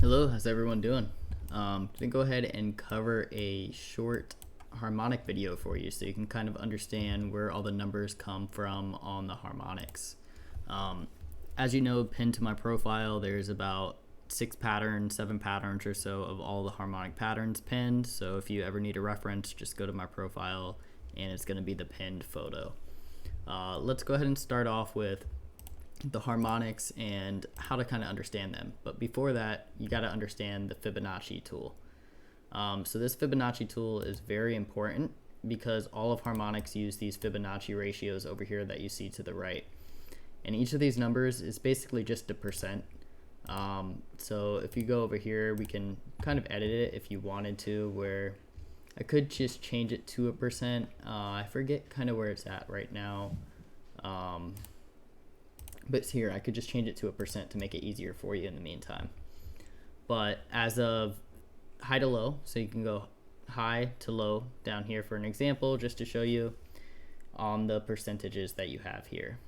Hello, how's everyone doing? I'm gonna go ahead and cover a short harmonic video for you so you can kind of understand where all the numbers come from on the harmonics. As you know, pinned to my profile, there's about 7 patterns or so of all the harmonic patterns pinned. So if you ever need a reference, just go to my profile and it's gonna be the pinned photo. Let's go ahead and start off with the harmonics and how to kind of understand them. But before that, you got to understand the Fibonacci tool. So this Fibonacci tool is very important because all of harmonics use these Fibonacci ratios over here that you see to the right. And each of these numbers is basically just a percent. So if you go over here, we can kind of edit it if you wanted to, where I could just change it to a percent. I forget kind of where it's at right now. But here, I could just change it to a percent to make it easier for you in the meantime. But as of high to low, so you can go high to low down here for an example, just to show you on the percentages that you have here.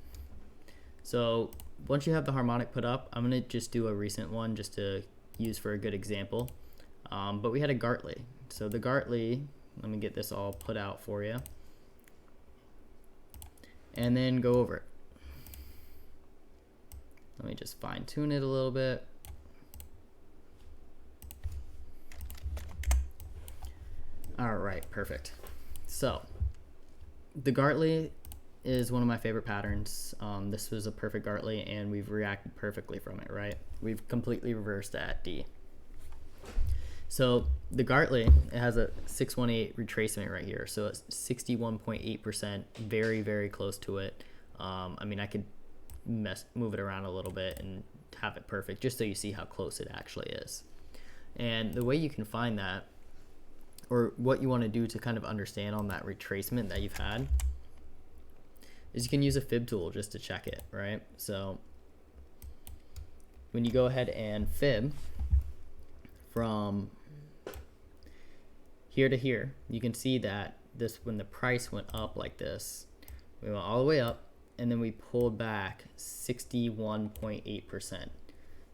So once you have the harmonic put up, I'm going to just do a recent one just to use for a good example. But we had a Gartley. So the Gartley, let me get this all put out for you. And then go over it. Let me just fine tune it a little bit. All right, perfect. So the Gartley is one of my favorite patterns. This was a perfect Gartley and we've reacted perfectly from it, right? We've completely reversed at D. So the Gartley, it has a 618 retracement right here. So it's 61.8%, very, very close to it. I mean, I could move it around a little bit and have it perfect just so you see how close it actually is. And the way you can find that, or what you want to do to kind of understand on that retracement that you've had, is you can use a fib tool just to check it, right? So when you go ahead and fib from here to here, you can see that when the price went up like this, we went all the way up and then we pulled back 61.8%.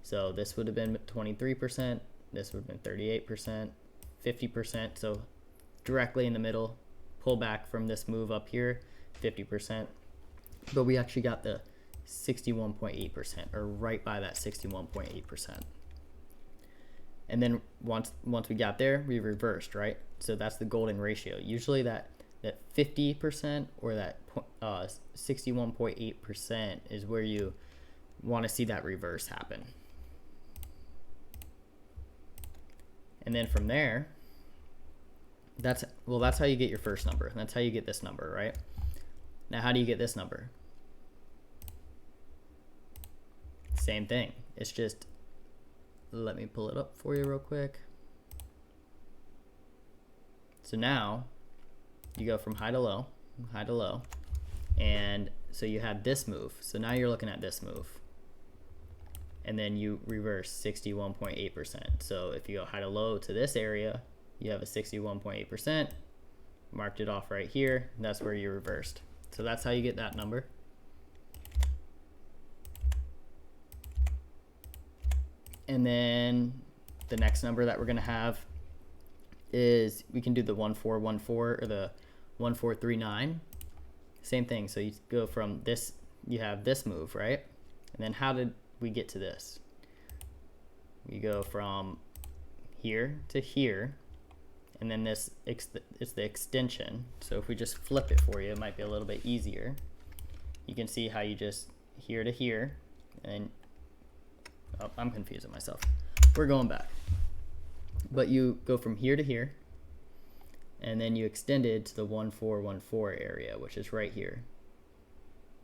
So this would have been 23%, this would have been 38%, 50%. So directly in the middle, pull back from this move up here, 50%. But we actually got the 61.8%, or right by that 61.8%. And then once we got there, we reversed, right? So that's the golden ratio. Usually that 50% or that 61.8% is where you want to see that reverse happen. And then from there, that's how you get your first number. That's how you get this number, right? Now, how do you get this number? Same thing. It's just, let me pull it up for you real quick. So now you go from high to low, and so you have this move. So now you're looking at this move, and then you reverse 61.8%. So if you go high to low to this area, you have a 61.8%, marked it off right here, and that's where you reversed. So that's how you get that number. And then the next number that we're gonna have is, we can do the 1414 or the 1439. Same thing. So you go from this, you have this move, right? And then how did we get to this? We go from here to here, and then this is the extension. So if we just flip it for you, it might be a little bit easier. You can see how you just here to here, and then, oh, I'm confusing myself. We're going back. But you go from here to here, and then you extend it to the 1414 area, which is right here.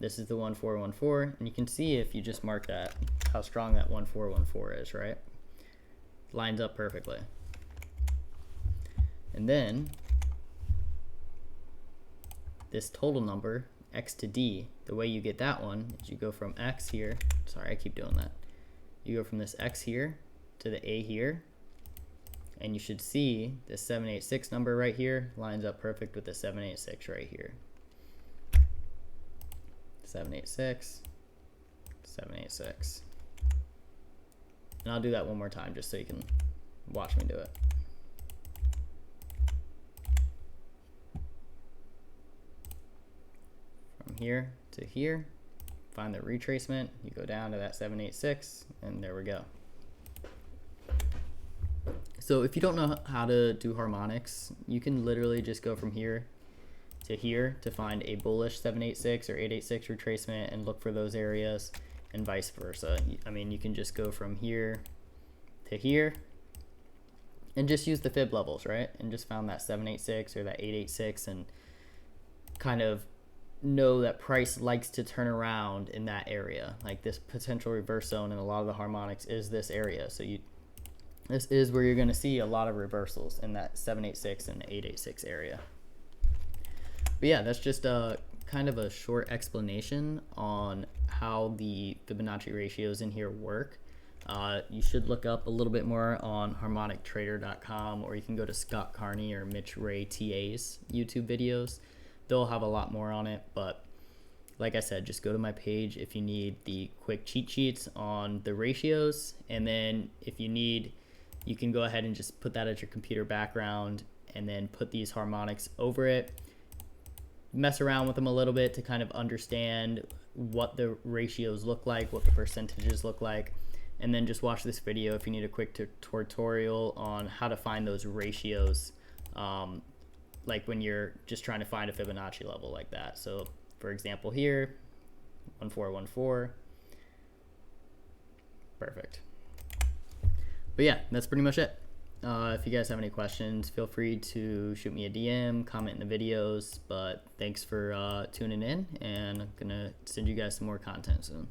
This is the 1414, and you can see if you just mark that, how strong that 1414 is, right? Lines up perfectly. And then this total number, x to d, the way you get that one is you go from x here, sorry, I keep doing that. You go from this x here to the a here, and you should see the 786 number right here lines up perfect with the 786 right here. 786, 786. And I'll do that one more time just so you can watch me do it. From here to here, find the retracement, you go down to that 786, and there we go. So if you don't know how to do harmonics, you can literally just go from here to find a bullish 786 or 886 retracement and look for those areas, and vice versa. I mean, you can just go from here to here and just use the fib levels, right? And just found that 786 or that 886 and kind of know that price likes to turn around in that area. Like this potential reverse zone in a lot of the harmonics is this area. So this is where you're going to see a lot of reversals in that 786 and 886 area. But yeah, that's just a kind of a short explanation on how the Fibonacci ratios in here work. You should look up a little bit more on harmonictrader.com, or you can go to Scott Carney or Mitch Ray TA's YouTube videos. They'll have a lot more on it, but like I said, just go to my page if you need the quick cheat sheets on the ratios, and then if you need, you can go ahead and just put that as your computer background and then put these harmonics over it, mess around with them a little bit to kind of understand what the ratios look like, what the percentages look like, and then just watch this video if you need a quick tutorial on how to find those ratios, like when you're just trying to find a Fibonacci level like that. So for example here, 1414, perfect. But yeah, that's pretty much it. If you guys have any questions, feel free to shoot me a DM, comment in the videos, but thanks for tuning in, and I'm gonna send you guys some more content soon.